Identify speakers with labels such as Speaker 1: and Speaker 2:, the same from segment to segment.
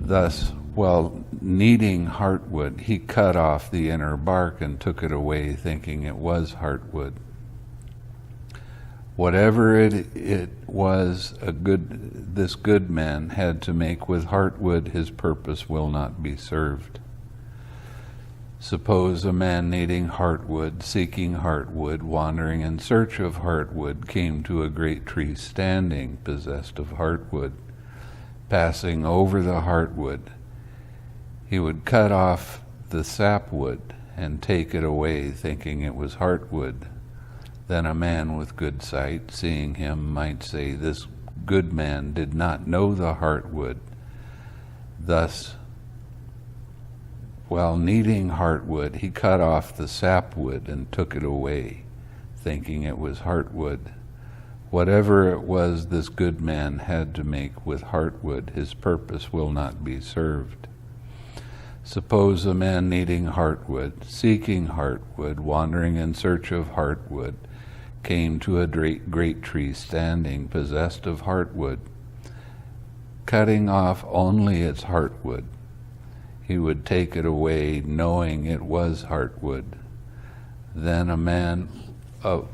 Speaker 1: Thus, while kneading heartwood, he cut off the inner bark and took it away, thinking it was heartwood. Whatever it was, this good man had to make with heartwood, his purpose will not be served. Suppose a man needing heartwood, seeking heartwood, wandering in search of heartwood, came to a great tree standing, possessed of heartwood. Passing over the heartwood, he would cut off the sapwood and take it away, thinking it was heartwood. Then a man with good sight, seeing him, might say, "This good man did not know the heartwood." Thus, while kneading heartwood, he cut off the sapwood and took it away, thinking it was heartwood. Whatever it was this good man had to make with heartwood, his purpose will not be served. Suppose a man needing heartwood, seeking heartwood, wandering in search of heartwood, came to a great tree standing, possessed of heartwood. Cutting off only its heartwood, he would take it away, knowing it was heartwood. Then a man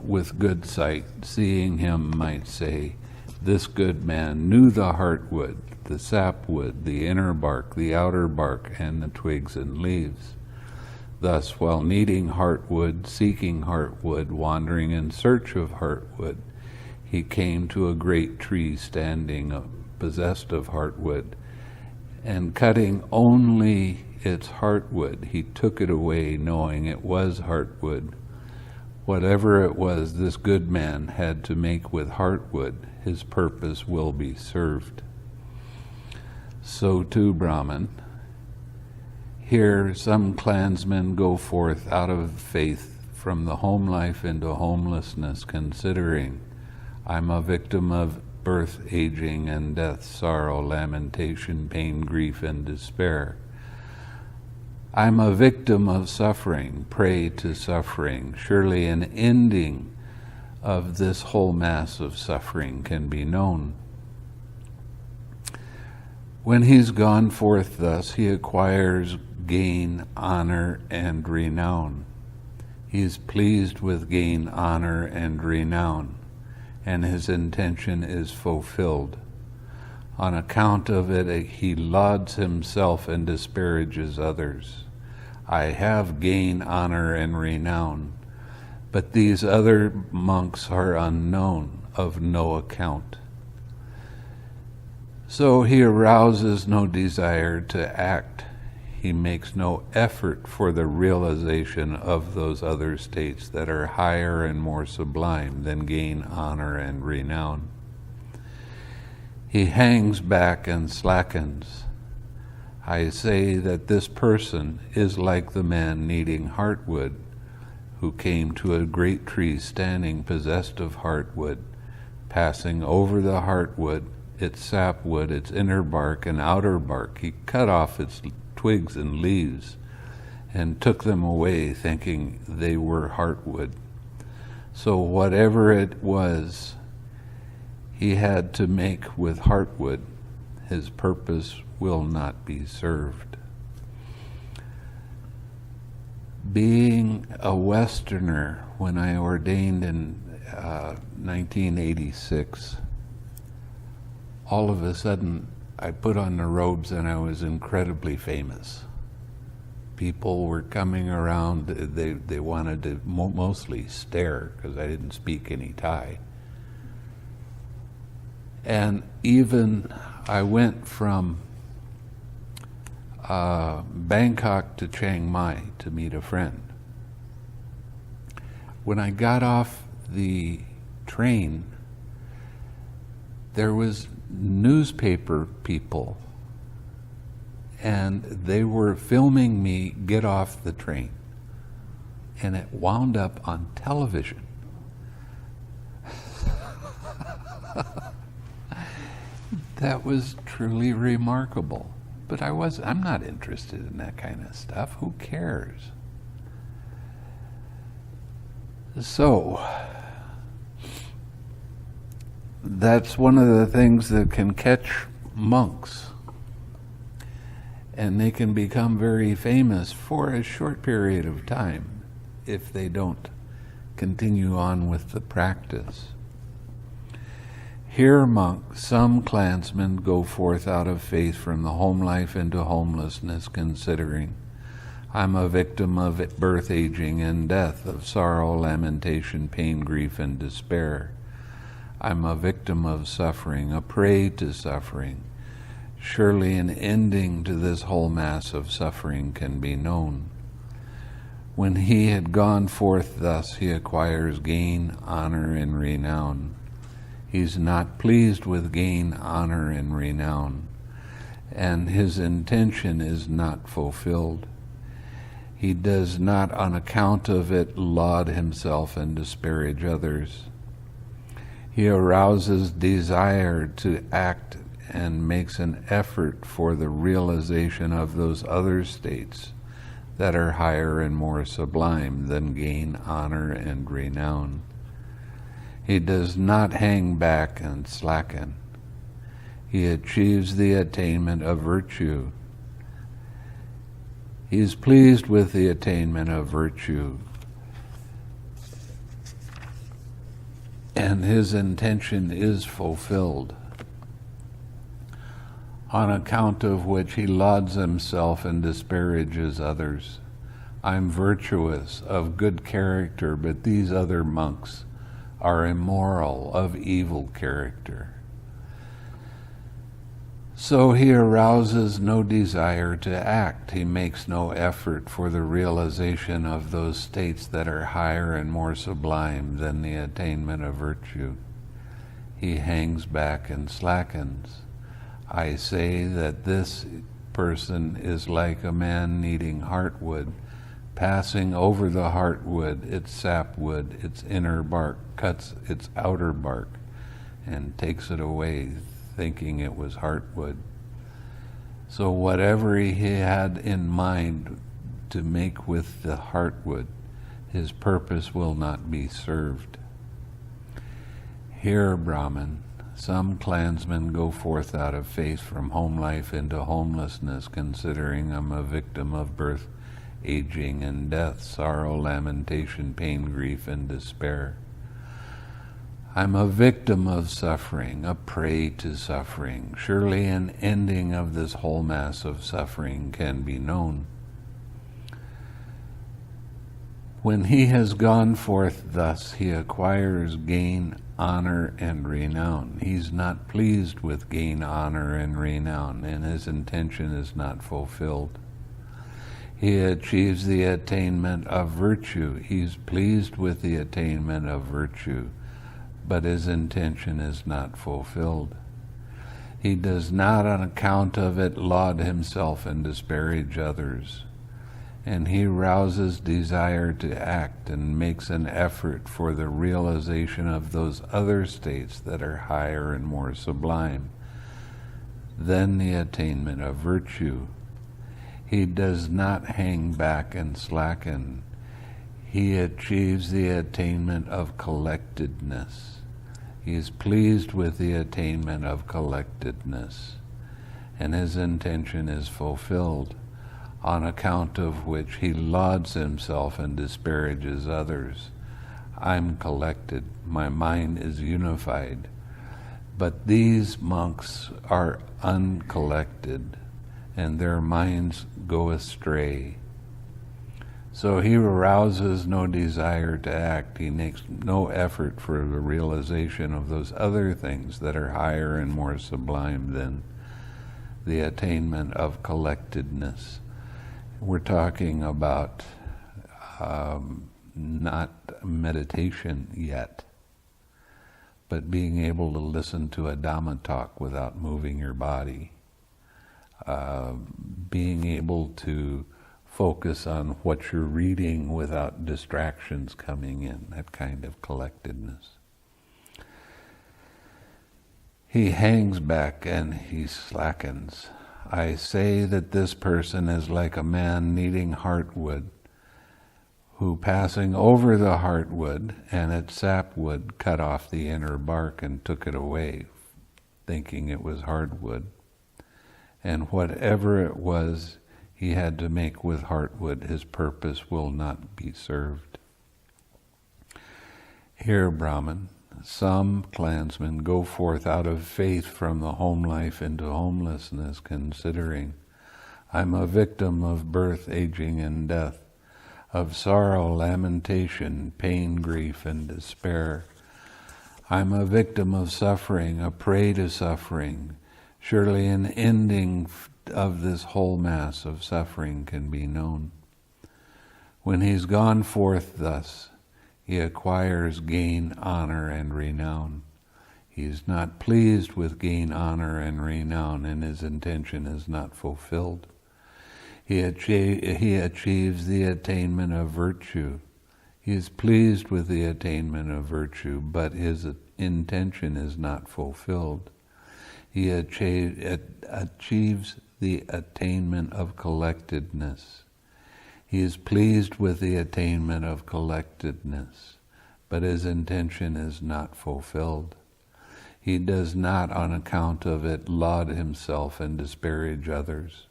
Speaker 1: with good sight, seeing him, might say, "This good man knew the heartwood, the sapwood, the inner bark, the outer bark, and the twigs and leaves." Thus, while needing heartwood, seeking heartwood, wandering in search of heartwood, he came to a great tree standing, possessed of heartwood, and cutting only its heartwood, he took it away, knowing it was heartwood. Whatever it was this good man had to make with heartwood, his purpose will be served. So too, Brahman, here some clansmen go forth out of faith from the home life into homelessness, considering, "I'm a victim of birth, aging, and death, sorrow, lamentation, pain, grief, and despair. I'm a victim of suffering, prey to suffering. Surely an ending of this whole mass of suffering can be known." When he's gone forth thus, he acquires gain, honor, and renown. He is pleased with gain, honor, and renown, and his intention is fulfilled. On account of it, he lauds himself and disparages others. "I have gain, honor, and renown, but these other monks are unknown, of no account." So he arouses no desire to act. He makes no effort for the realization of those other states that are higher and more sublime than gain, honor, and renown. He hangs back and slackens. I say that this person is like the man needing heartwood, who came to a great tree standing, possessed of heartwood, passing over the heartwood, its sapwood, its inner bark and outer bark. He cut off its twigs and leaves and took them away, thinking they were heartwood. So whatever it was he had to make with heartwood, his purpose will not be served. Being a Westerner, when I ordained in 1986, all of a sudden I put on the robes and I was incredibly famous. People were coming around, they wanted to mostly stare because I didn't speak any Thai. And even I went from Bangkok to Chiang Mai to meet a friend. When I got off the train, there was newspaper people, and they were filming me get off the train, and it wound up on television. that was truly remarkable. But I'm not interested in that kind of stuff. Who cares? So, that's one of the things that can catch monks. And they can become very famous for a short period of time if they don't continue on with the practice. Here, monk, some clansmen go forth out of faith from the home life into homelessness, considering, I'm a victim of birth, aging, and death, of sorrow, lamentation, pain, grief, and despair. I'm a victim of suffering, a prey to suffering. Surely an ending to this whole mass of suffering can be known. When he had gone forth thus, he acquires gain, honor, and renown. He's not pleased with gain, honor, and renown, and his intention is not fulfilled. He does not on account of it laud himself and disparage others. He arouses desire to act and makes an effort for the realization of those other states that are higher and more sublime than gain, honor, and renown. He does not hang back and slacken. He achieves the attainment of virtue. He is pleased with the attainment of virtue, and his intention is fulfilled, on account of which he lauds himself and disparages others. I'm virtuous, of good character, but these other monks are immoral, of evil character. So he arouses no desire to act. He makes no effort for the realization of those states that are higher and more sublime than the attainment of virtue. He hangs back and slackens. I say that this person is like a man needing heartwood, passing over the heartwood, its sapwood, its inner bark, cuts its outer bark, and takes it away, thinking it was heartwood. So whatever he had in mind to make with the heartwood, his purpose will not be served. Here, Brahman, some clansmen go forth out of faith from home life into homelessness, considering I'm a victim of birth, aging, and death, sorrow, lamentation, pain, grief, and despair. I'm a victim of suffering, a prey to suffering. Surely an ending of this whole mass of suffering can be known. When he has gone forth thus, he acquires gain, honor, and renown. He's not pleased with gain, honor, and renown, and his intention is not fulfilled. He achieves the attainment of virtue. He's pleased with the attainment of virtue, but his intention is not fulfilled. He does not on account of it laud himself and disparage others, and he rouses desire to act and makes an effort for the realization of those other states that are higher and more sublime than the attainment of virtue. He does not hang back and slacken. He achieves the attainment of collectedness. He is pleased with the attainment of collectedness, and his intention is fulfilled, on account of which he lauds himself and disparages others. I'm collected, my mind is unified, but these monks are uncollected, and their minds go astray. So he arouses no desire to act. He makes no effort for the realization of those other things that are higher and more sublime than the attainment of collectedness. We're talking about not meditation yet, but being able to listen to a Dhamma talk without moving your body, being able to focus on what you're reading without distractions coming in, that kind of collectedness. He hangs back and he slackens. I say that this person is like a man needing heartwood, who passing over the heartwood and its sapwood cut off the inner bark and took it away, thinking it was hardwood. And whatever it was he had to make with heartwood, his purpose will not be served. Here, Brahman, some clansmen go forth out of faith from the home life into homelessness, considering, I'm a victim of birth, aging, and death, of sorrow, lamentation, pain, grief, and despair. I'm a victim of suffering, a prey to suffering. Surely an ending of this whole mass of suffering can be known. When he's gone forth thus, he acquires gain, honor, and renown. He is not pleased with gain, honor, and renown, and his intention is not fulfilled. He achieves the attainment of virtue. He is pleased with the attainment of virtue, but his intention is not fulfilled. He achieves the attainment of collectedness. He is pleased with the attainment of collectedness, but his intention is not fulfilled. He does not, on account of it, laud himself and disparage others.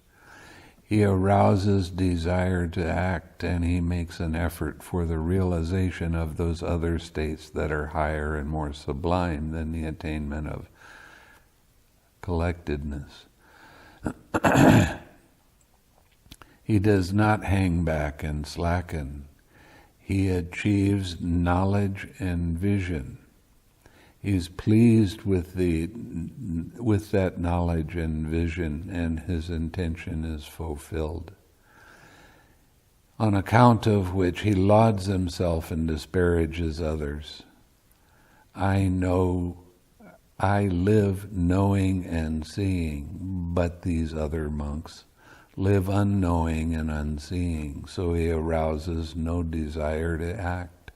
Speaker 1: He arouses desire to act, and he makes an effort for the realization of those other states that are higher and more sublime than the attainment of collectedness. He does not hang back and slacken. He achieves knowledge and vision. He is pleased with that knowledge and vision, and his intention is fulfilled. On account of which he lauds himself and disparages others. I live knowing and seeing, but these other monks live unknowing and unseeing, so he arouses no desire to act.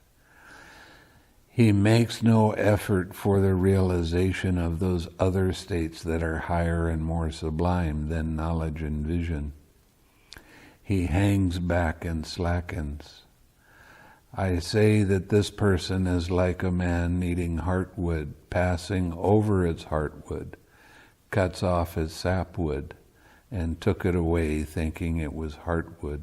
Speaker 1: He makes no effort for the realization of those other states that are higher and more sublime than knowledge and vision. He hangs back and slackens. I say that this person is like a man needing heartwood, passing over its heartwood, cuts off its sapwood, and took it away thinking it was heartwood.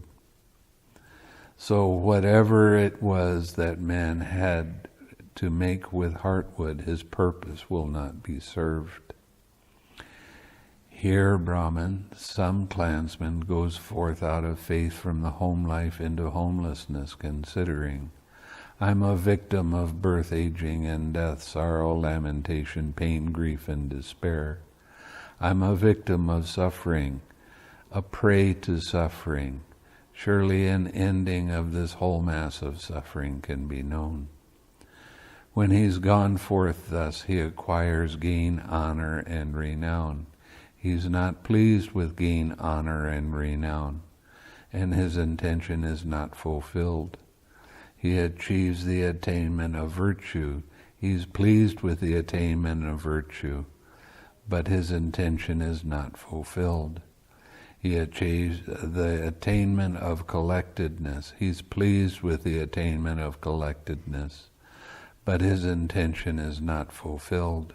Speaker 1: So whatever it was that man had to make with heartwood, his purpose will not be served. Here, Brahman, some clansman goes forth out of faith from the home life into homelessness, considering, I'm a victim of birth, aging, and death, sorrow, lamentation, pain, grief, and despair. I'm a victim of suffering, a prey to suffering. Surely an ending of this whole mass of suffering can be known. When he's gone forth thus, he acquires gain, honor, and renown. He's not pleased with gain, honor, and renown, and his intention is not fulfilled. He achieves the attainment of virtue. He's pleased with the attainment of virtue, but his intention is not fulfilled. He achieves the attainment of collectedness. He's pleased with the attainment of collectedness, but his intention is not fulfilled.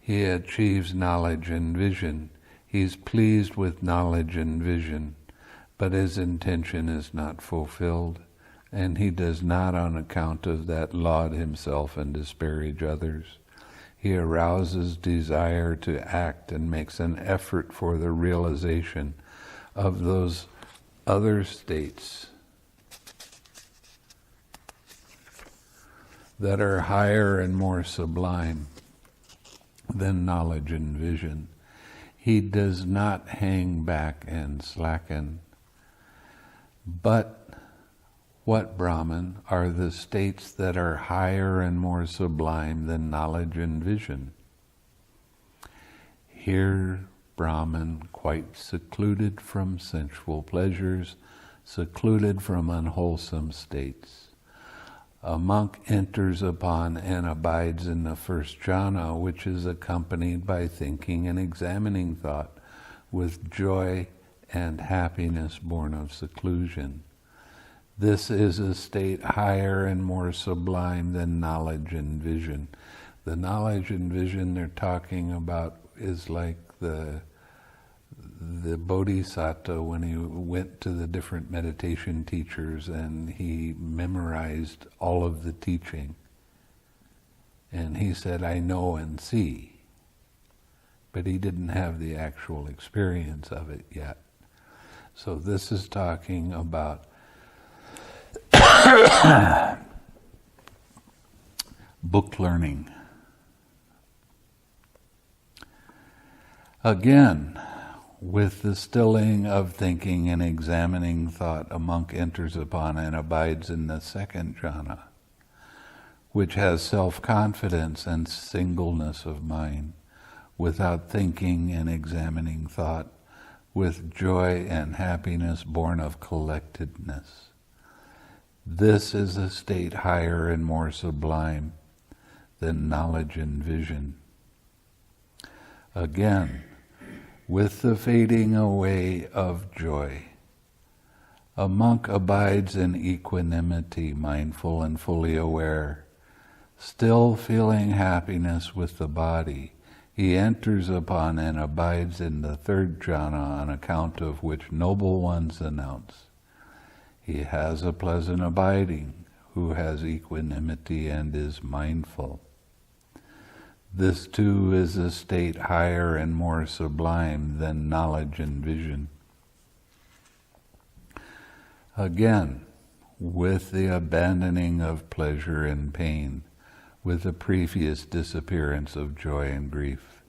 Speaker 1: He achieves knowledge and vision. He's pleased with knowledge and vision, but his intention is not fulfilled, and he does not, on account of that, laud himself and disparage others. He arouses desire to act and makes an effort for the realization of those other states that are higher and more sublime than knowledge and vision. He does not hang back and slacken. But what, Brahman, are the states that are higher and more sublime than knowledge and vision? Here, Brahman, quite secluded from sensual pleasures, secluded from unwholesome states, A monk enters upon and abides in the first jhana, which is accompanied by thinking and examining thought, with joy and happiness born of seclusion. This is a state higher and more sublime than knowledge and vision. The knowledge and vision they're talking about is like the Bodhisattva when he went to the different meditation teachers and he memorized all of the teaching. And he said, I know and see. But he didn't have the actual experience of it yet. So this is talking about book learning. Again, with the stilling of thinking and examining thought, a monk enters upon and abides in the second jhana, which has self-confidence and singleness of mind, without thinking and examining thought, with joy and happiness born of collectedness. This is a state higher and more sublime than knowledge and vision. Again, with the fading away of joy, a monk abides in equanimity, mindful and fully aware. Still feeling happiness with the body, he enters upon and abides in the third jhana, on account of which noble ones announce, he has a pleasant abiding, who has equanimity and is mindful. This too is a state higher and more sublime than knowledge and vision. Again, with the abandoning of pleasure and pain, with the previous disappearance of joy and grief,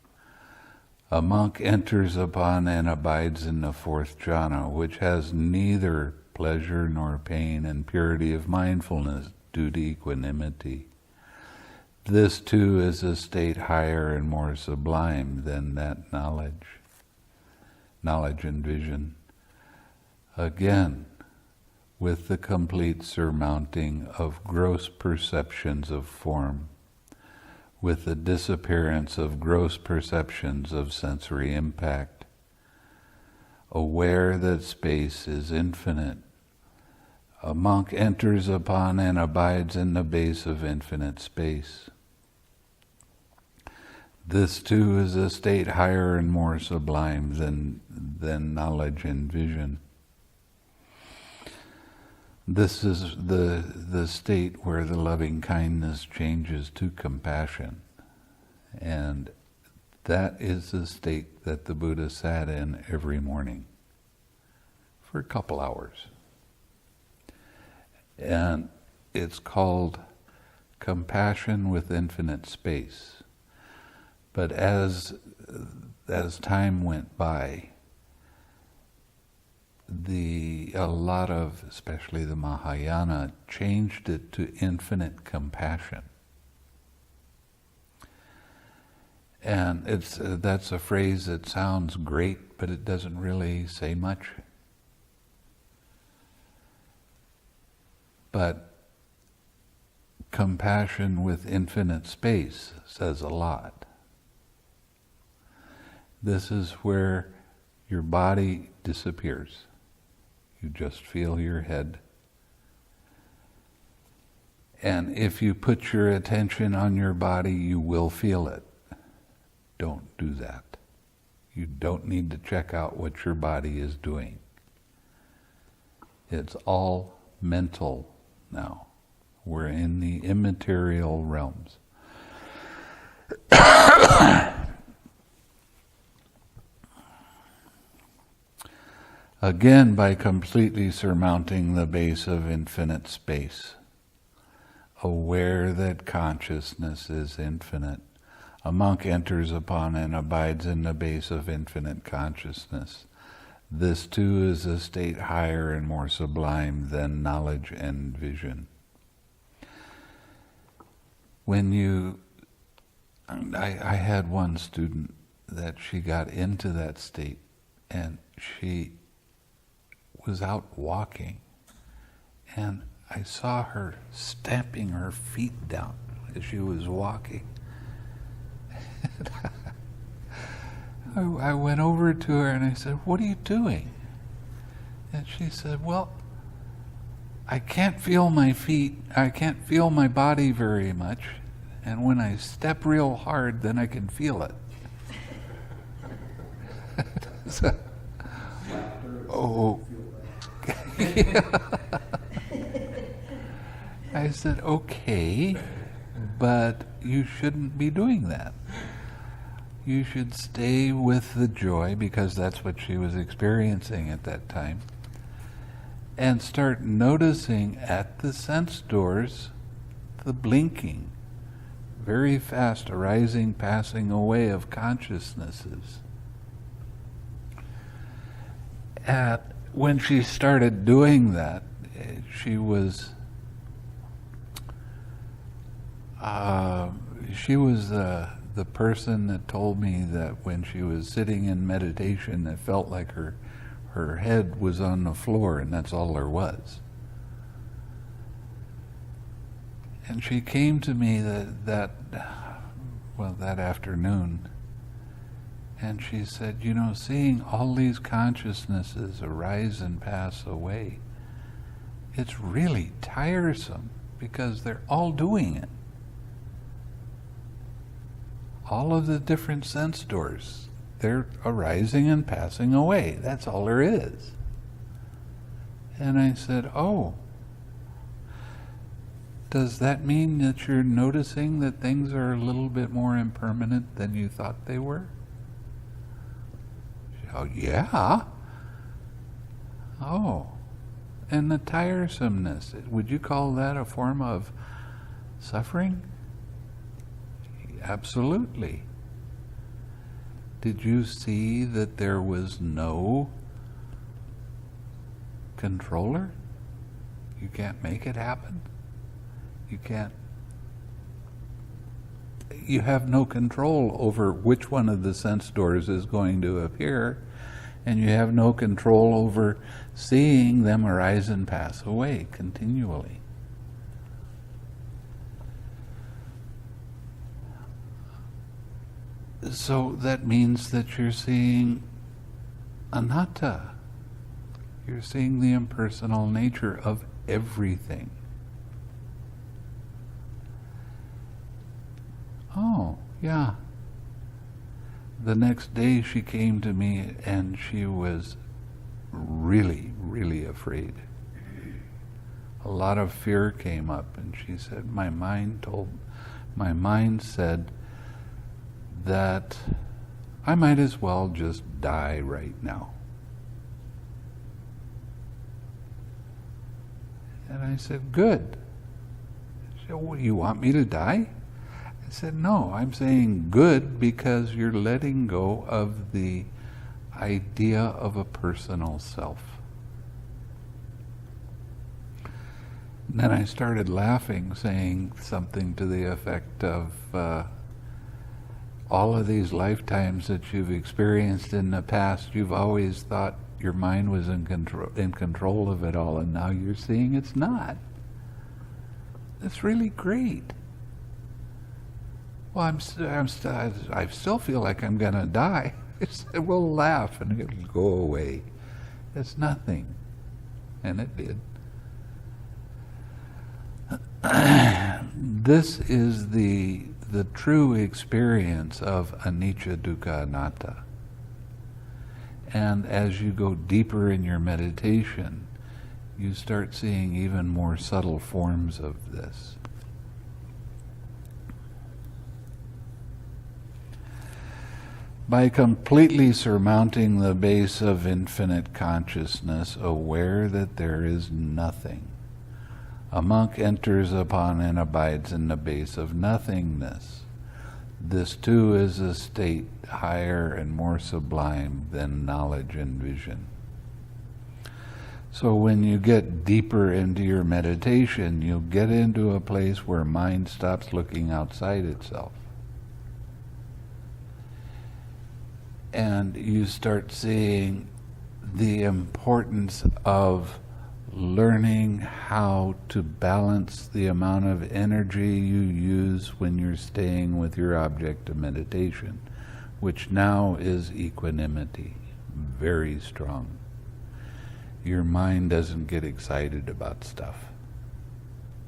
Speaker 1: a monk enters upon and abides in the fourth jhana, which has neither pleasure nor pain, and purity of mindfulness due to equanimity. This too is a state higher and more sublime than that knowledge and vision. Again, with the complete surmounting of gross perceptions of form, with the disappearance of gross perceptions of sensory impact, aware that space is infinite, a monk enters upon and abides in the base of infinite space. This too is a state higher and more sublime than knowledge and vision. This is the state where the loving kindness changes to compassion. And that is the state that the Buddha sat in every morning for a couple hours. And it's called compassion with infinite space. But as time went by, a lot of, especially the Mahayana, changed it to infinite compassion. And that's a phrase that sounds great, but it doesn't really say much. But compassion with infinite space says a lot. This is where your body disappears. You just feel your head. And if you put your attention on your body, you will feel it. Don't do that. You don't need to check out what your body is doing. It's all mental now. We're in the immaterial realms. Again, by completely surmounting the base of infinite space, aware that consciousness is infinite, a monk enters upon and abides in the base of infinite consciousness. This too is a state higher and more sublime than knowledge and vision. I had one student that she got into that state, and she was out walking, and I saw her stamping her feet down as she was walking. I went over to her and I said, "What are you doing?" And she said, "Well, I can't feel my feet. I can't feel my body very much. And when I step real hard, then I can feel it." So, oh. I said, "Okay, but you shouldn't be doing that. You should stay with the joy," because that's what she was experiencing at that time, and start noticing at the sense doors the blinking, very fast arising, passing away of consciousnesses. When she started doing that, she was the person that told me that when she was sitting in meditation, it felt like her head was on the floor, and that's all there was. And she came to me that afternoon, and she said, seeing all these consciousnesses arise and pass away, it's really tiresome because they're all doing it. All of the different sense doors, they're arising and passing away. That's all there is. And I said, "Oh, does that mean that you're noticing that things are a little bit more impermanent than you thought they were?" "Oh, yeah." "Oh, and the tiresomeness, would you call that a form of suffering?" "Absolutely." "Did you see that there was no controller? You can't make it happen. You have no control over which one of the sense doors is going to appear, and you have no control over seeing them arise and pass away continually." So that means that you're seeing anatta. You're seeing the impersonal nature of everything. "Oh, yeah." The next day she came to me and she was really, really afraid. A lot of fear came up, and she said, my mind said that I might as well just die right now. And I said, "Good." She said, "Well, you want me to die?" I said, "No, I'm saying good because you're letting go of the idea of a personal self." And then I started laughing, saying something to the effect of, all of these lifetimes that you've experienced in the past, you've always thought your mind was in control of it all, and now you're seeing it's not. That's really great. "Well, I still feel like I'm going to die." I said, "We'll laugh and it'll go away. It's nothing." And it did. This is the true experience of anicca, dukkha, anatta. And as you go deeper in your meditation, you start seeing even more subtle forms of this. By completely surmounting the base of infinite consciousness, aware that there is nothing, a monk enters upon and abides in the base of nothingness. This too is a state higher and more sublime than knowledge and vision. So when you get deeper into your meditation, you'll get into a place where mind stops looking outside itself. And you start seeing the importance of learning how to balance the amount of energy you use when you're staying with your object of meditation, which now is equanimity, very strong. Your mind doesn't get excited about stuff.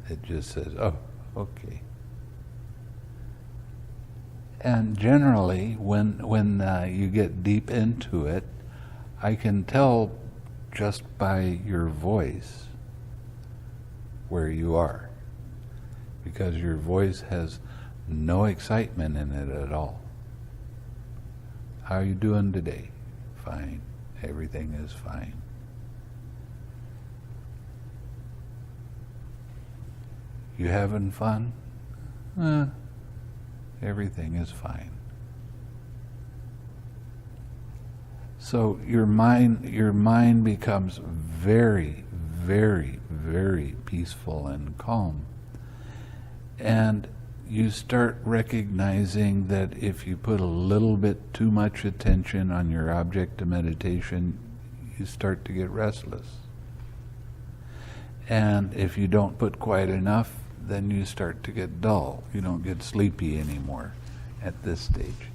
Speaker 1: It just says, oh, okay. And generally, when you get deep into it, I can tell just by your voice where you are, because your voice has no excitement in it at all. How are you doing today? Fine. Everything is fine. You having fun? Everything is fine. So your mind becomes very, very, very peaceful and calm. And you start recognizing that if you put a little bit too much attention on your object of meditation, you start to get restless. And if you don't put quite enough, then you start to get dull. You don't get sleepy anymore at this stage.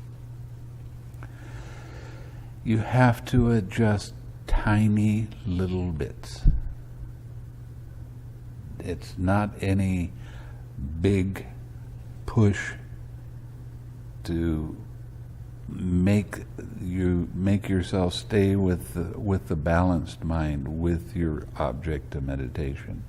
Speaker 1: You have to adjust tiny little bits. It's not any big push to make yourself stay with the balanced mind, with your object of meditation.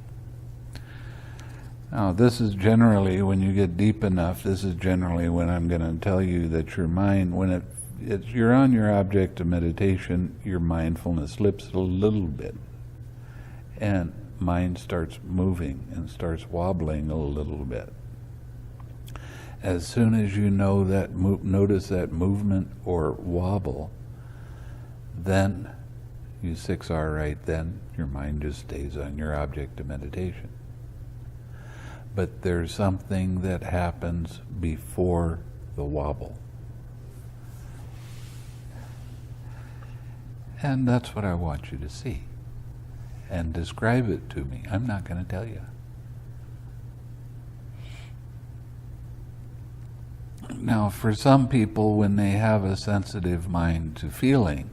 Speaker 1: Now, this is generally, when you get deep enough, this is generally when I'm going to tell you that your mind, when you're on your object of meditation, your mindfulness slips a little bit, and mind starts moving and starts wobbling a little bit. As soon as you know that, notice that movement or wobble, then you 6R right then, your mind just stays on your object of meditation. But there's something that happens before the wobble. And that's what I want you to see. And describe it to me. I'm not going to tell you. Now, for some people, when they have a sensitive mind to feeling,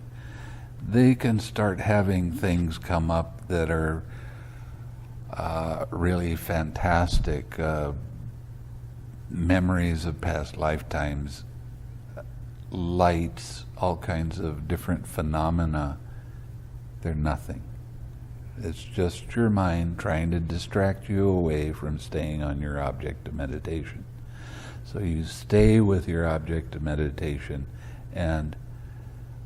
Speaker 1: they can start having things come up that are really fantastic, memories of past lifetimes, lights, all kinds of different phenomena. They're nothing. It's just your mind trying to distract you away from staying on your object of meditation. So you stay with your object of meditation, and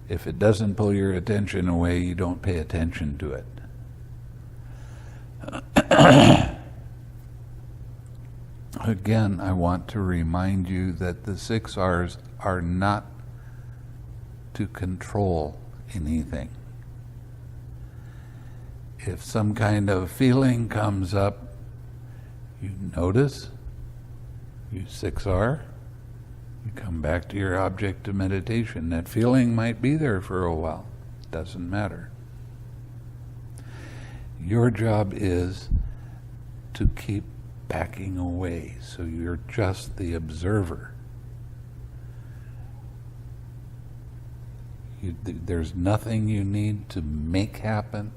Speaker 1: if it doesn't pull your attention away, you don't pay attention to it. Again, I want to remind you that the 6 R's are not to control anything. If some kind of feeling comes up, you notice, you 6R, you come back to your object of meditation. That feeling might be there for a while. Doesn't matter. Your job is to keep backing away, so you're just the observer. There's nothing you need to make happen.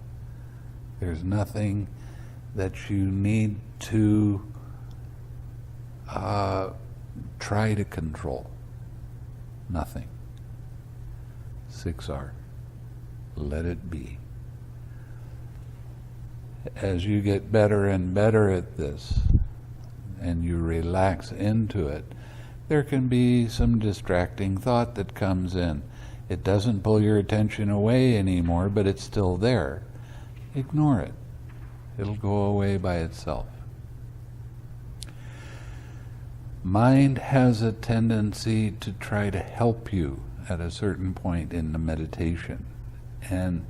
Speaker 1: There's nothing that you need to try to control. Nothing. 6R. Let it be. As you get better and better at this, and you relax into it, there can be some distracting thought that comes in. It doesn't pull your attention away anymore, but it's still there. Ignore it. It'll go away by itself. Mind has a tendency to try to help you at a certain point in the meditation, and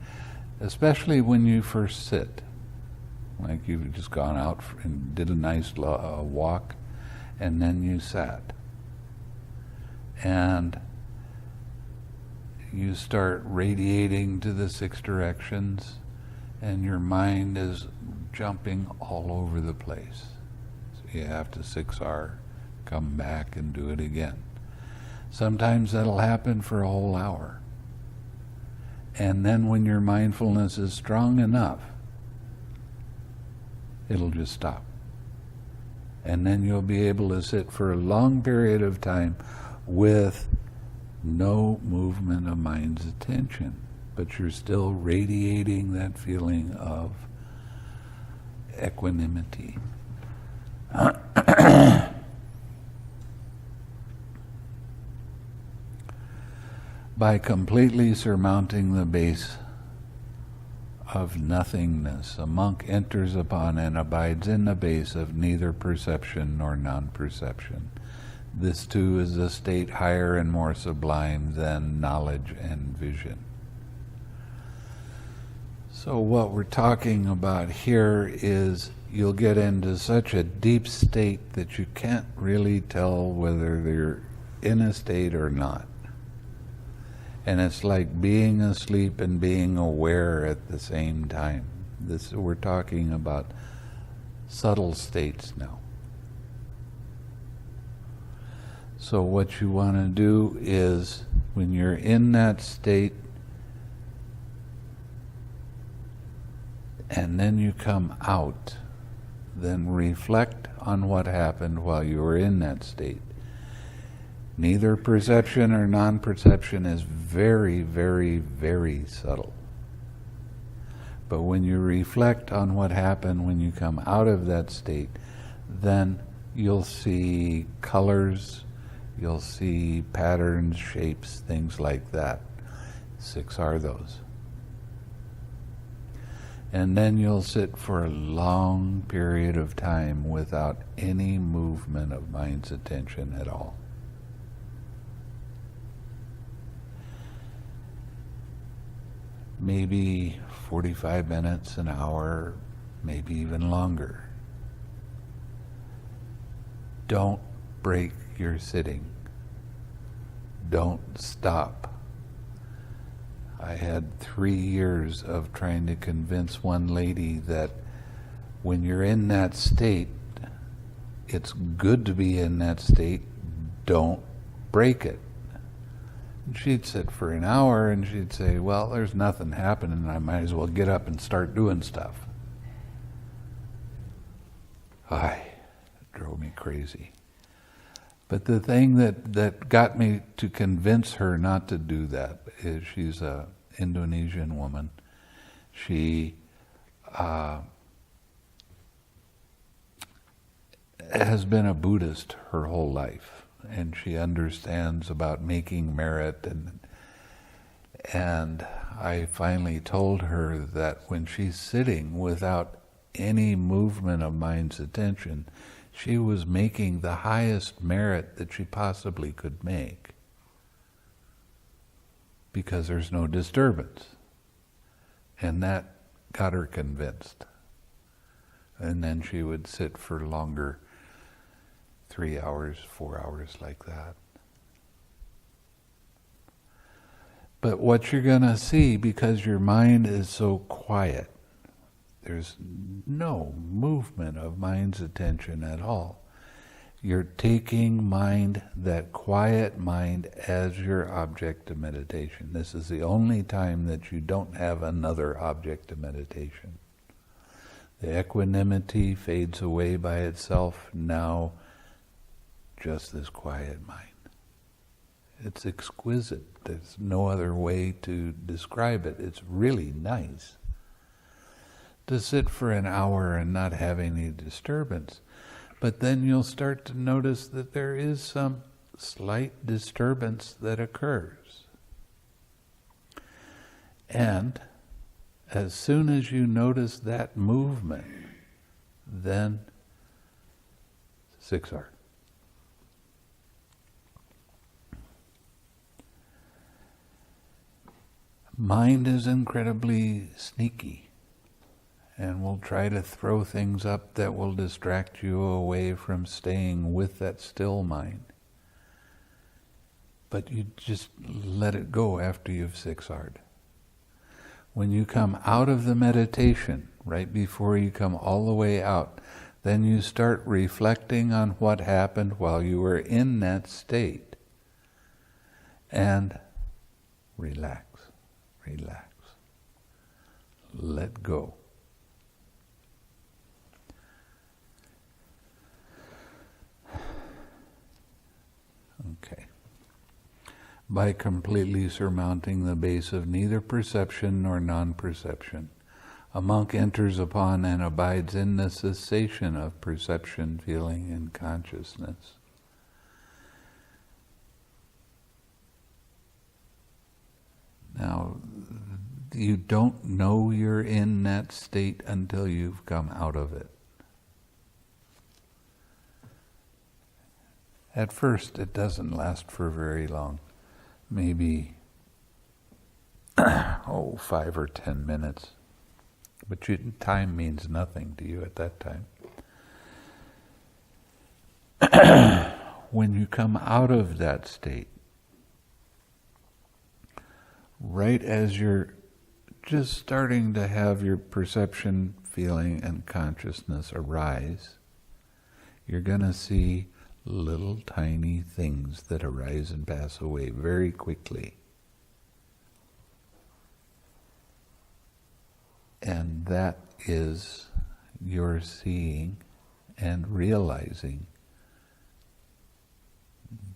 Speaker 1: especially when you first sit. Like you've just gone out and did a nice walk, and then you sat. And you start radiating to the 6 directions, and your mind is jumping all over the place. So you have to 6R, come back and do it again. Sometimes that'll happen for a whole hour. And then when your mindfulness is strong enough, it'll just stop. And then you'll be able to sit for a long period of time with no movement of mind's attention, but you're still radiating that feeling of equanimity. By completely surmounting the base of nothingness, a monk enters upon and abides in the base of neither perception nor non-perception. This too is a state higher and more sublime than knowledge and vision. So what we're talking about here is you'll get into such a deep state that you can't really tell whether you're in a state or not. And it's like being asleep and being aware at the same time. We're talking about subtle states now. So what you want to do is, when you're in that state, and then you come out, then reflect on what happened while you were in that state. Neither perception or non-perception is very, very, very subtle. But when you reflect on what happened when you come out of that state, then you'll see colors, you'll see patterns, shapes, things like that. 6 are those. And then you'll sit for a long period of time without any movement of mind's attention at all. Maybe 45 minutes, an hour, maybe even longer. Don't break your sitting. Don't stop. I had 3 years of trying to convince one lady that when you're in that state, it's good to be in that state, don't break it. And she'd sit for an hour and she'd say, well, there's nothing happening, I might as well get up and start doing stuff. It drove me crazy. But the thing that got me to convince her not to do that is, she's an Indonesian woman. She has been a Buddhist her whole life, and she understands about making merit, and I finally told her that when she's sitting without any movement of mind's attention, she was making the highest merit that she possibly could make, because there's no disturbance. And that got her convinced. And then she would sit for longer, 3 hours, 4 hours, like that. But what you're going to see, because your mind is so quiet, there's no movement of mind's attention at all. You're taking mind, that quiet mind, as your object of meditation. This is the only time that you don't have another object of meditation. The equanimity fades away by itself. Now, just this quiet mind. It's exquisite. There's no other way to describe it. It's really nice to sit for an hour and not have any disturbance. But then you'll start to notice that there is some slight disturbance that occurs. And as soon as you notice that movement, then 6R. Mind is incredibly sneaky, and will try to throw things up that will distract you away from staying with that still mind. But you just let it go after you've 6R'd. When you come out of the meditation, right before you come all the way out, then you start reflecting on what happened while you were in that state. And relax, relax. Let go. Okay. By completely surmounting the base of neither perception nor non-perception, a monk enters upon and abides in the cessation of perception, feeling, and consciousness. Now, you don't know you're in that state until you've come out of it. At first, it doesn't last for very long. Maybe, 5 or 10 minutes. But time means nothing to you at that time. When you come out of that state, right as you're just starting to have your perception, feeling, and consciousness arise, you're going to see little tiny things that arise and pass away very quickly. And that is your seeing and realizing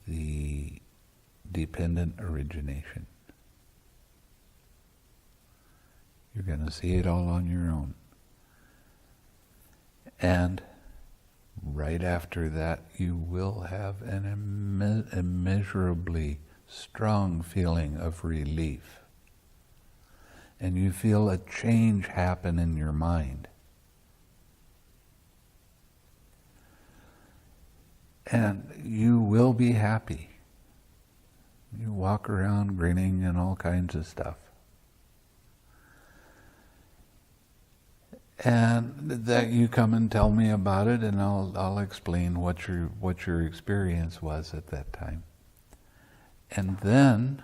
Speaker 1: the dependent origination. You're going to see it all on your own. And right after that, you will have an immeasurably strong feeling of relief. And you feel a change happen in your mind. And you will be happy. You walk around grinning and all kinds of stuff. And that you come and tell me about it, and I'll explain what your experience was at that time. And then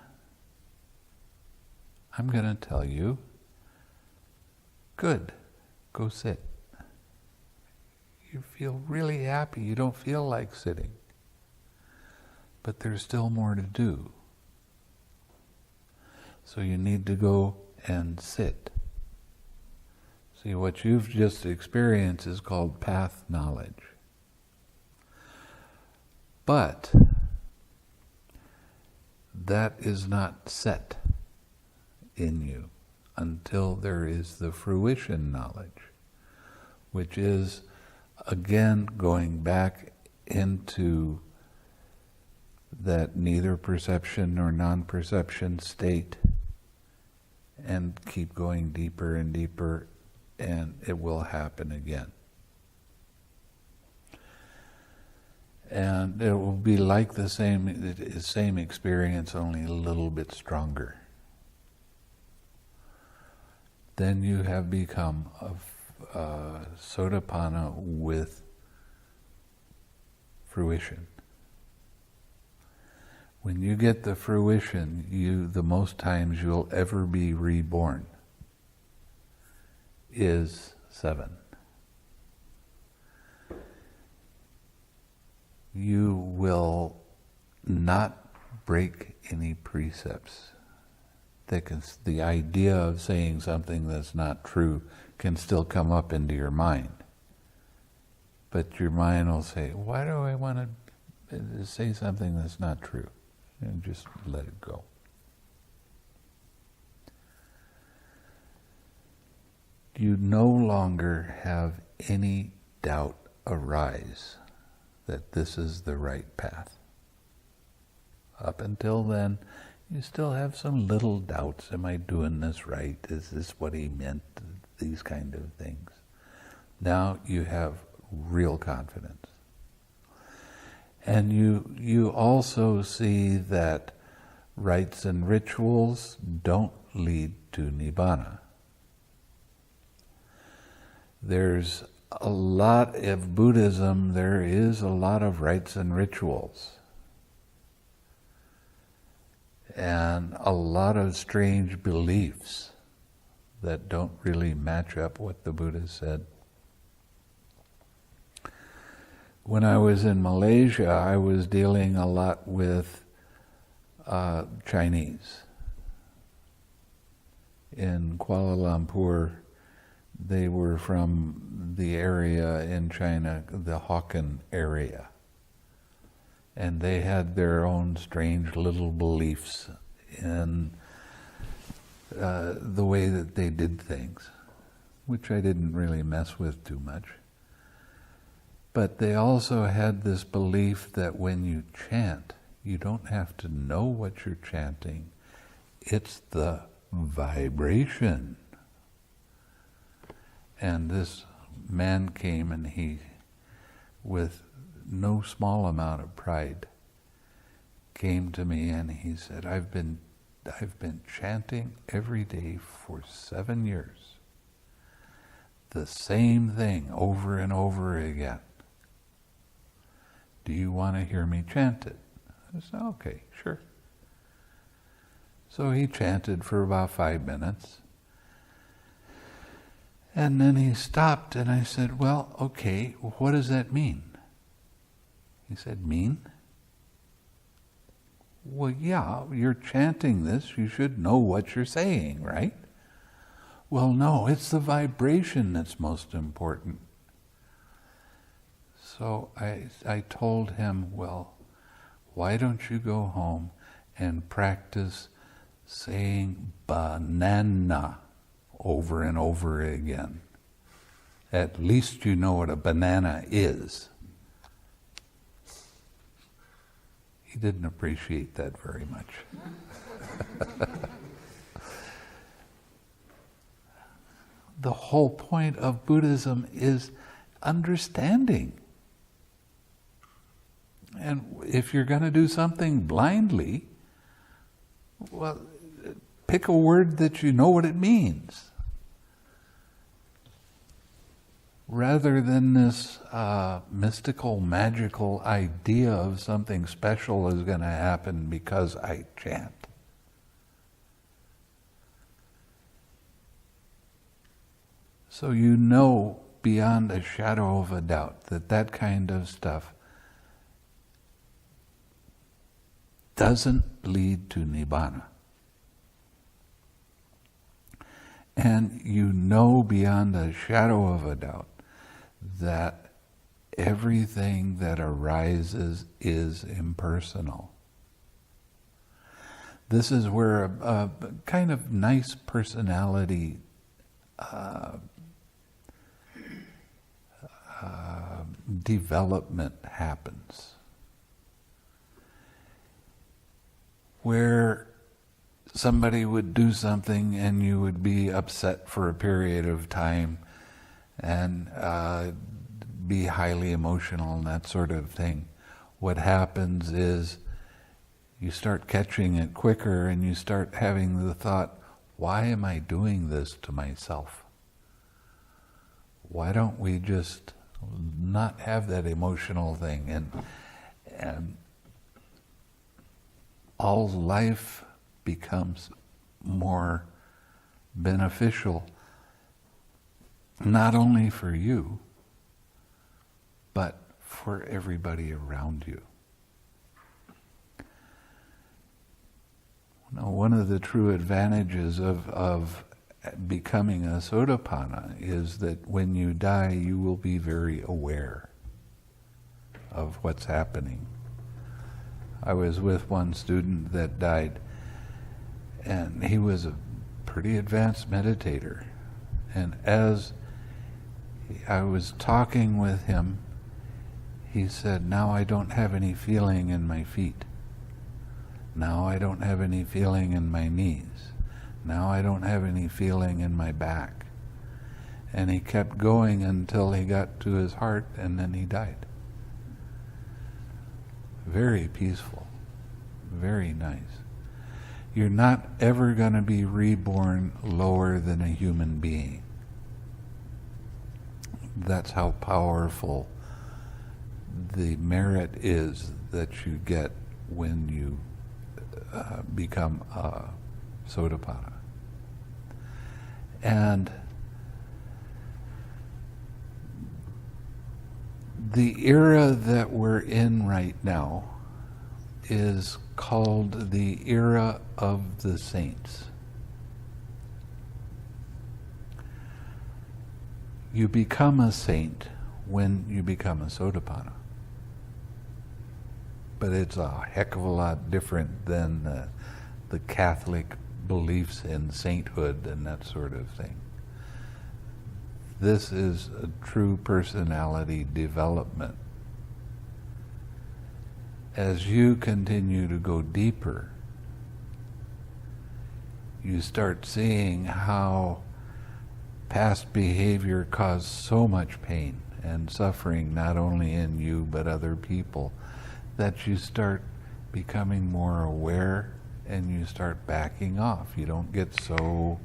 Speaker 1: I'm going to tell you, good, go sit. You feel really happy. You don't feel like sitting. But there's still more to do. So you need to go and sit. See, what you've just experienced is called path knowledge. But that is not set in you until there is the fruition knowledge, which is, again, going back into that neither perception nor non-perception state and keep going deeper and deeper, and it will happen again. And it will be like the same experience, only a little bit stronger. Then you have become a Sotapanna with fruition. When you get the fruition, the most times you'll ever be reborn is 7. You will not break any precepts. The idea of saying something that's not true can still come up into your mind. But your mind will say, why do I want to say something that's not true? And just let it go. You no longer have any doubt arise that this is the right path. Up until then, you still have some little doubts. Am I doing this right? Is this what he meant? These kind of things. Now you have real confidence. And you also see that rites and rituals don't lead to nibbana. There's a lot of Buddhism, there is a lot of rites and rituals. And a lot of strange beliefs that don't really match up what the Buddha said. When I was in Malaysia, I was dealing a lot with Chinese. In Kuala Lumpur, they were from the area in China, the Hokkien area. And they had their own strange little beliefs in the way that they did things, which I didn't really mess with too much. But they also had this belief that when you chant, you don't have to know what you're chanting. It's the vibration. And this man came, and he, with no small amount of pride, came to me and he said, I've been chanting every day for 7 years. The same thing over and over again. Do you want to hear me chant it? I said, okay, sure. So he chanted for about 5 minutes. And then he stopped, and I said, well, okay, what does that mean? He said, mean? Well, yeah, you're chanting this, you should know what you're saying, right? Well, no, it's the vibration that's most important. So I told him, well, why don't you go home and practice saying banana over and over again? At least you know what a banana is. He didn't appreciate that very much. The whole point of Buddhism is understanding. And if you're going to do something blindly, well, pick a word that you know what it means. Rather than this mystical, magical idea of something special is going to happen because I chant. So you know beyond a shadow of a doubt that that kind of stuff doesn't lead to Nibbana. And you know beyond a shadow of a doubt that everything that arises is impersonal. This is where a kind of nice personality development happens, where somebody would do something and you would be upset for a period of time and be highly emotional and that sort of thing. What happens is you start catching it quicker and you start having the thought, why am I doing this to myself? Why don't we just not have that emotional thing? And all life becomes more beneficial, not only for you, but for everybody around you. Now, one of the true advantages of becoming a Sotapanna is that when you die, you will be very aware of what's happening. I was with one student that died, and he was a pretty advanced meditator. And as I was talking with him, he said, now I don't have any feeling in my feet. Now I don't have any feeling in my knees. Now I don't have any feeling in my back. And he kept going until he got to his heart, and then he died. Very peaceful, very nice. You're not ever going to be reborn lower than a human being. That's how powerful the merit is that you get when you become a Sotapanna. And the era that we're in right now is called the era of the saints. You become a saint when you become a Sotapanna. But it's a heck of a lot different than the Catholic beliefs in sainthood and that sort of thing. This is a true personality development. As you continue to go deeper, you start seeing how past behavior caused so much pain and suffering, not only in you but other people, that you start becoming more aware and you start backing off. You don't get so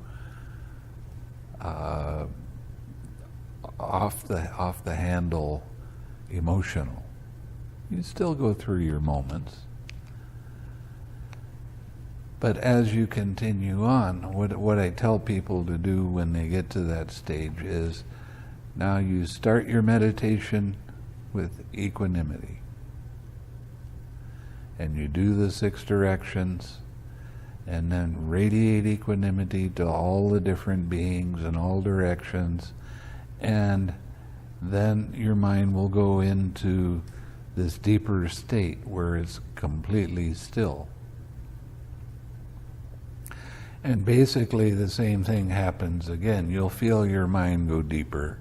Speaker 1: off the handle emotional. You still go through your moments. But as you continue on, what I tell people to do when they get to that stage is, now you start your meditation with equanimity. And you do the 6 directions, and then radiate equanimity to all the different beings in all directions, and then your mind will go into this deeper state where it's completely still. And basically the same thing happens again. You'll feel your mind go deeper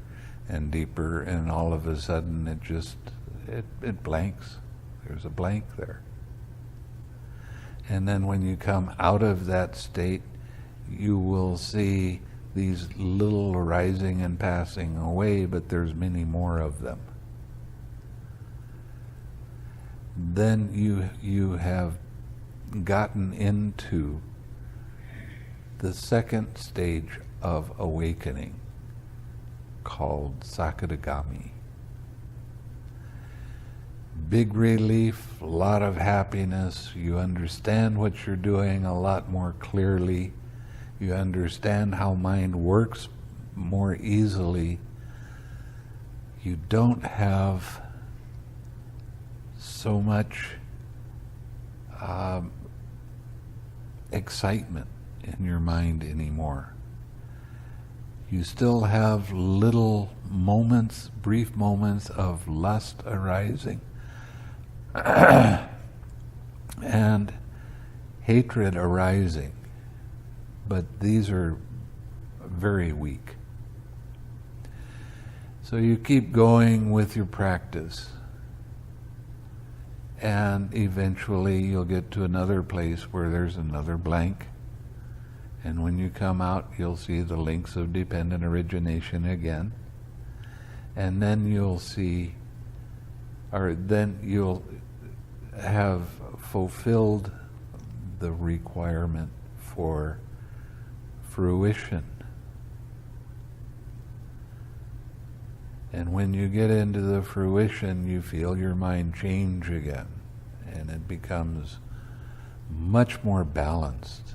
Speaker 1: and deeper, and all of a sudden it blanks. There's a blank there. And then when you come out of that state, you will see these little arising and passing away, but there's many more of them. Then you have gotten into the second stage of awakening, called Sakadagami. Big relief, a lot of happiness. You understand what you're doing a lot more clearly. You understand how mind works more easily. You don't have so much excitement in your mind anymore. You still have little moments, brief moments of lust arising and hatred arising, but these are very weak. So you keep going with your practice, and eventually you'll get to another place where there's another blank, and when you come out you'll see the links of dependent origination again, and then you'll see, or then you'll have fulfilled the requirement for fruition. And when you get into the fruition, you feel your mind change again, and it becomes much more balanced,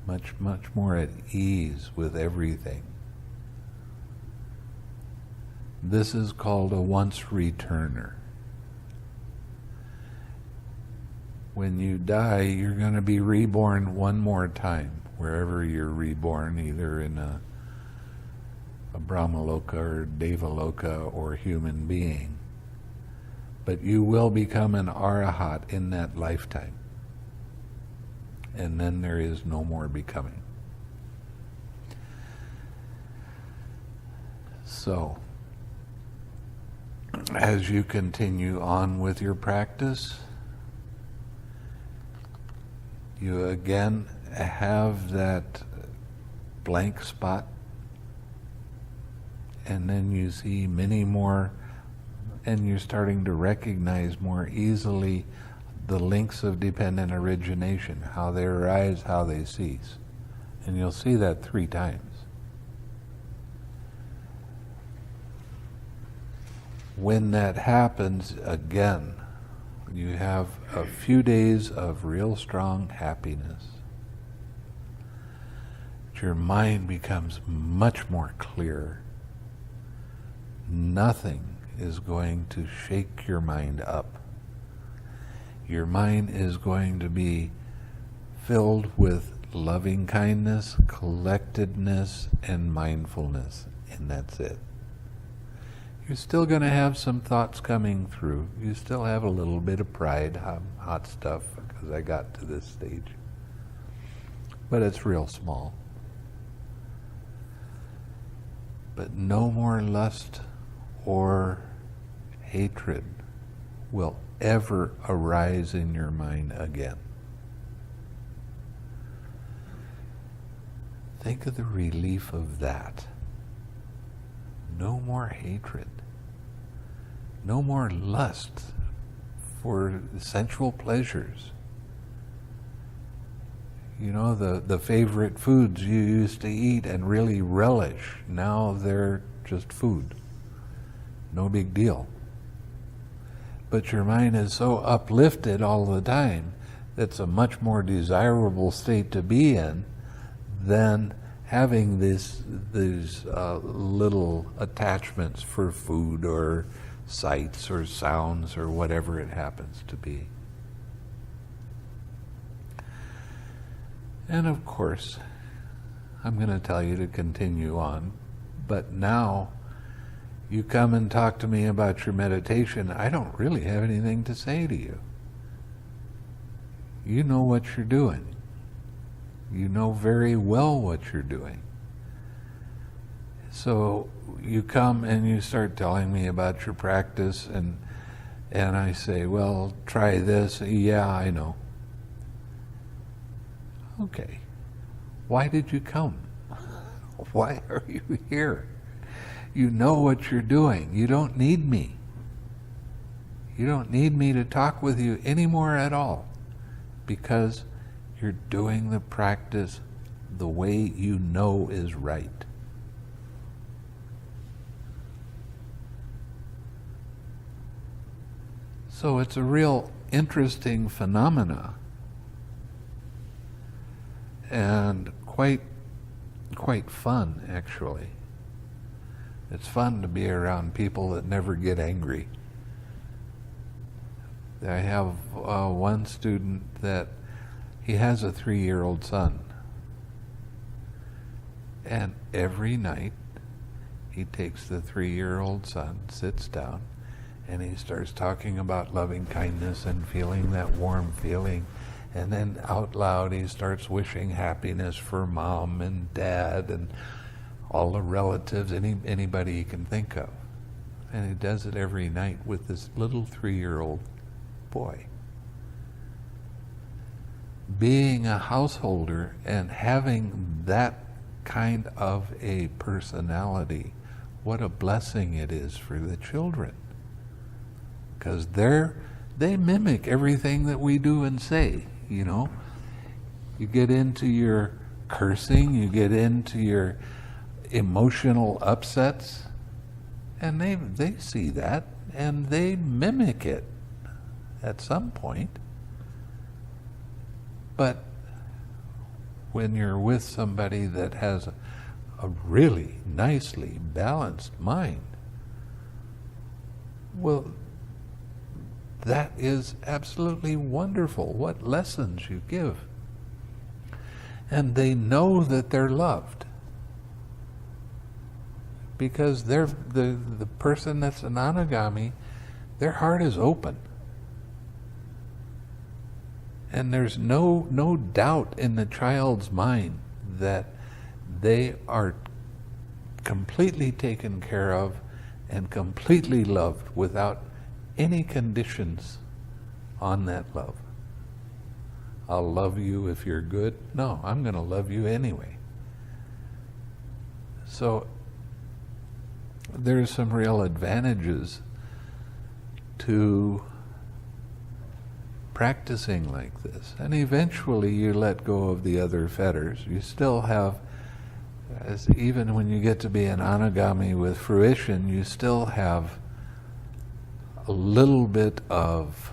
Speaker 1: much more at ease with everything. This is called a once returner. When you die, you're going to be reborn one more time, wherever you're reborn, either in a Brahmaloka or Devaloka or human being. But you will become an Arahat in that lifetime. And then there is no more becoming. So, as you continue on with your practice, you again have that blank spot, and then you see many more, and you're starting to recognize more easily the links of dependent origination, how they arise, how they cease. And you'll see that 3 times. When that happens again, you have a few days of real strong happiness. but your mind becomes much more clear. Nothing is going to shake your mind up. Your mind is going to be filled with loving kindness, collectedness, and mindfulness, and that's it. You're still going to have some thoughts coming through. You still have a little bit of pride, hot stuff, because I got to this stage. But it's real small. But no more lust or hatred will ever arise in your mind again. Think of the relief of that. No more hatred. No more lust for sensual pleasures. You know, the favorite foods you used to eat and really relish, now they're just food. No big deal. But your mind is so uplifted all the time, it's a much more desirable state to be in than having these little attachments for food or sights or sounds or whatever it happens to be. And of course, I'm going to tell you to continue on, but now you come and talk to me about your meditation, I don't really have anything to say to you. You know what you're doing. You know very well what you're doing. So you come and you start telling me about your practice, and I say, well, try this. Yeah, I know. Okay. Why did you come? Why are you here? You know what you're doing. You don't need me. You don't need me to talk with you anymore at all, because you're doing the practice the way you know is right. So it's a real interesting phenomena, and quite fun, actually. It's fun to be around people that never get angry. I have one student that he has a 3-year-old son, and every night he takes the 3-year-old son, sits down, and he starts talking about loving kindness and feeling that warm feeling, and then out loud he starts wishing happiness for mom and dad and all the relatives, anybody he can think of. And he does it every night with this little 3-year-old boy. Being a householder and having that kind of a personality, what a blessing it is for the children. Because they mimic everything that we do and say, you know. You get into your cursing, you get into your emotional upsets, and they see that and they mimic it at some point. But when you're with somebody that has a really nicely balanced mind, well, that is absolutely wonderful. What lessons you give. And they know that they're loved. Because they're the person that's an anagami, their heart is open. And there's no doubt in the child's mind that they are completely taken care of and completely loved without any conditions on that love. I'll love you if you're good. No, I'm going to love you anyway. So there's some real advantages to practicing like this. And eventually you let go of the other fetters. You still have, even when you get to be an anagami with fruition, you still have a little bit of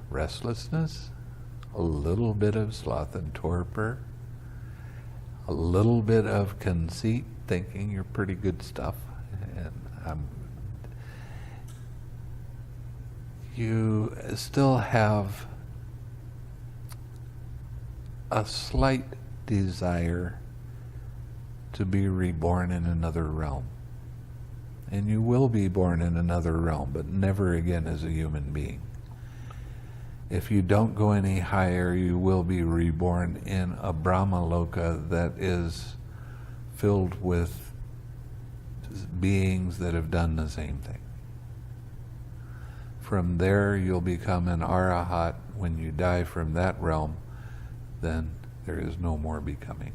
Speaker 1: restlessness, a little bit of sloth and torpor, a little bit of conceit, thinking you're pretty good stuff, and you still have a slight desire to be reborn in another realm. And you will be born in another realm, but never again as a human being. If you don't go any higher, you will be reborn in a Brahmaloka that is filled with beings that have done the same thing. From there, you'll become an arahat. When you die from that realm, then there is no more becoming.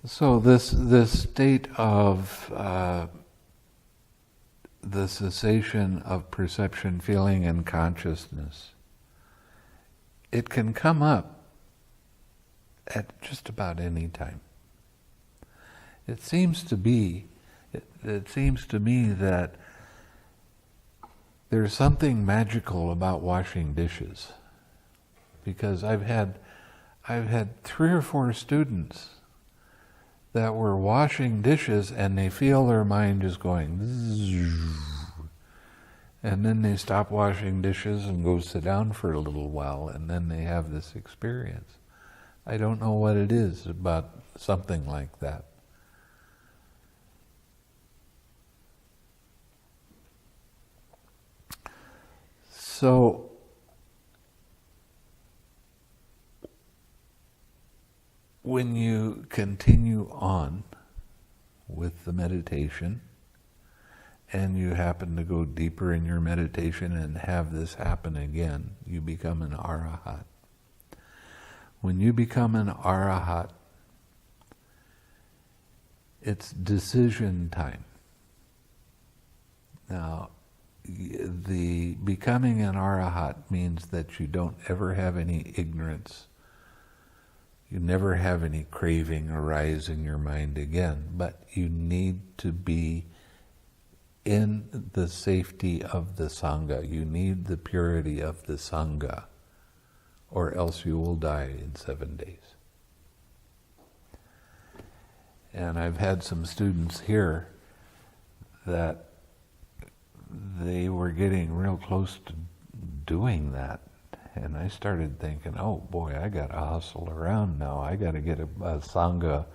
Speaker 1: So this state of the cessation of perception, feeling, and consciousness, it can come up at just about any time. It seems to me that there's something magical about washing dishes, because I've had 3 or 4 students that were washing dishes and they feel their mind is going zzz, and then they stop washing dishes and go sit down for a little while, and then they have this experience. I don't know what it is about something like that. So when you continue on with the meditation, and you happen to go deeper in your meditation and have this happen again, you become an arahat. When you become an arahat, it's decision time. Now, the becoming an arahat means that you don't ever have any ignorance. You never have any craving arise in your mind again, but you need to be in the safety of the Sangha. You need the purity of the Sangha, or else you will die in 7 days. And I've had some students here that they were getting real close to doing that. And I started thinking, oh boy, I got to hustle around now. I got to get a Sangha.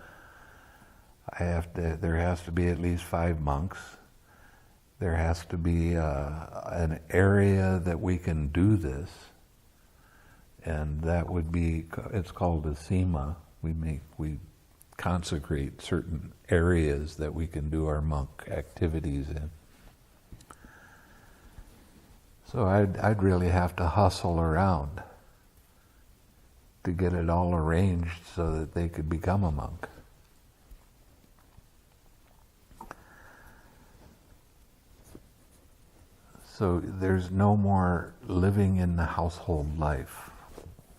Speaker 1: There has to be at least 5 monks. There has to be an area that we can do this. And that would be, it's called a sima. We consecrate certain areas that we can do our monk activities in. So I'd really have to hustle around to get it all arranged so that they could become a monk. So there's no more living in the household life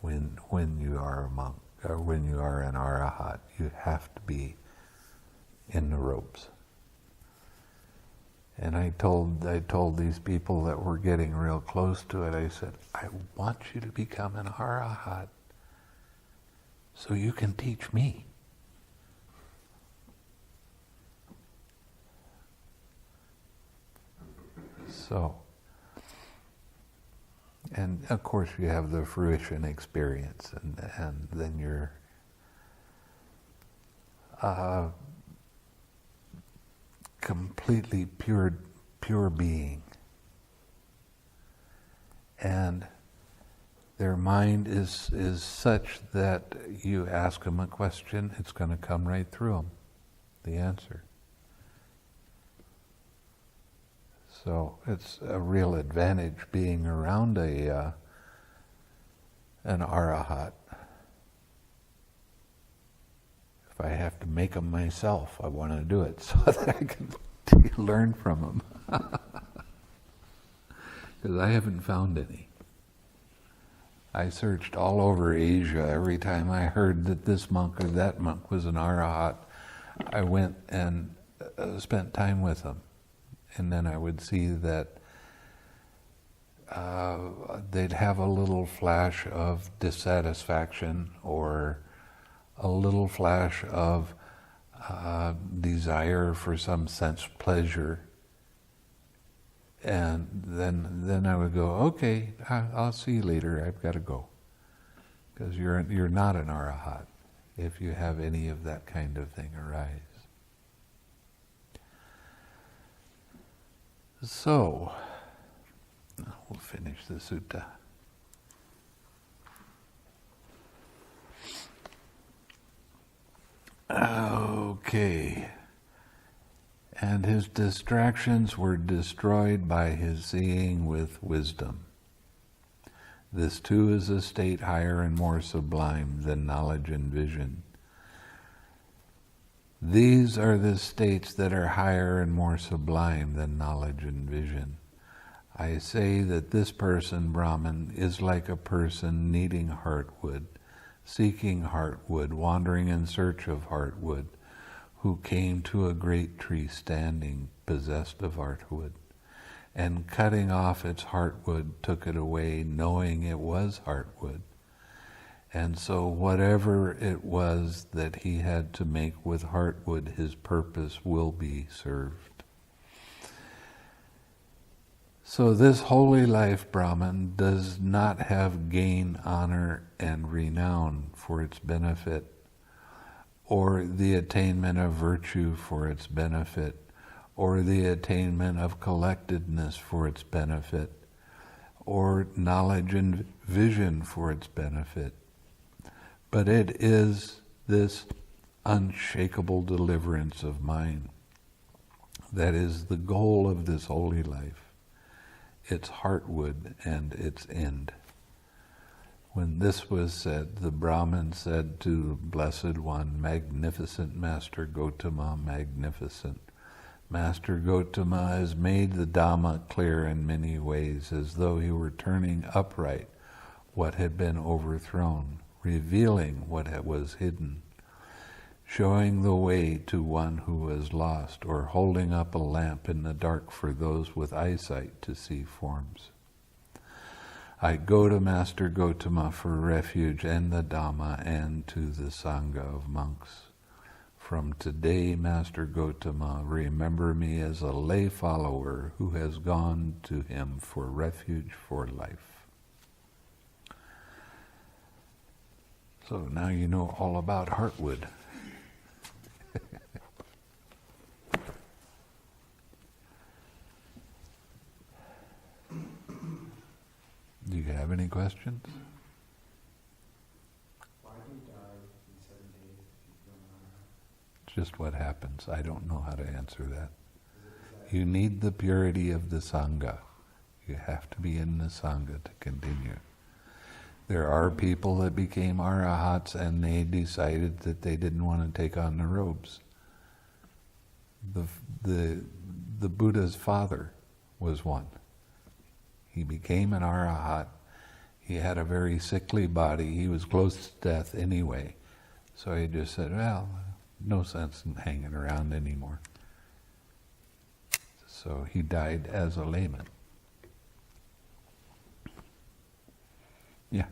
Speaker 1: when you are a monk, or when you are an arahat. You have to be in the ropes. And I told these people that were getting real close to it, I said, I want you to become an arahat so you can teach me. So, and of course you have the fruition experience, and then you're completely pure being. And their mind is such that you ask them a question, it's going to come right through them, the answer. So it's a real advantage being around an arahat. If I have to make them myself, I want to do it so that I can learn from them. Because I haven't found any. I searched all over Asia. Every time I heard that this monk or that monk was an arahat, I went and spent time with them. And then I would see that they'd have a little flash of dissatisfaction or a little flash of desire for some sense pleasure. And then I would go, okay, I'll see you later, I've got to go. Because you're not an arahat if you have any of that kind of thing arise. So, we'll finish the sutta. Okay. And his distractions were destroyed by his seeing with wisdom. This too is a state higher and more sublime than knowledge and vision. These are the states that are higher and more sublime than knowledge and vision. I say that this person, Brahman, is like a person needing heartwood, seeking heartwood, wandering in search of heartwood, who came to a great tree standing, possessed of heartwood, and cutting off its heartwood took it away, knowing it was heartwood. And so whatever it was that he had to make with heartwood, his purpose will be served. So this holy life, Brahman, does not have gain, honor, and renown for its benefit, or the attainment of virtue for its benefit, or the attainment of collectedness for its benefit, or knowledge and vision for its benefit. But it is this unshakable deliverance of mind that is the goal of this holy life, its heartwood and its end. When this was said, the Brahmin said to the Blessed One, Magnificent Master Gotama, magnificent. Master Gotama has made the Dhamma clear in many ways, as though he were turning upright what had been overthrown, revealing what was hidden, showing the way to one who was lost, or holding up a lamp in the dark for those with eyesight to see forms. I go to Master Gotama for refuge and the Dhamma and to the Sangha of monks. From today, Master Gotama, remember me as a lay follower who has gone to him for refuge for life. So now you know all about Heartwood. Do you have any questions?
Speaker 2: Why do you die in 7 days if you don't know?
Speaker 1: It's just what happens. I don't know how to answer that. You need the purity of the Sangha. You have to be in the Sangha to continue. There are people that became arahats and they decided that they didn't want to take on the robes. The Buddha's father was one. He became an arahat. He had a very sickly body. He was close to death anyway. So he just said, well, no sense in hanging around anymore. So he died as a layman. Yeah.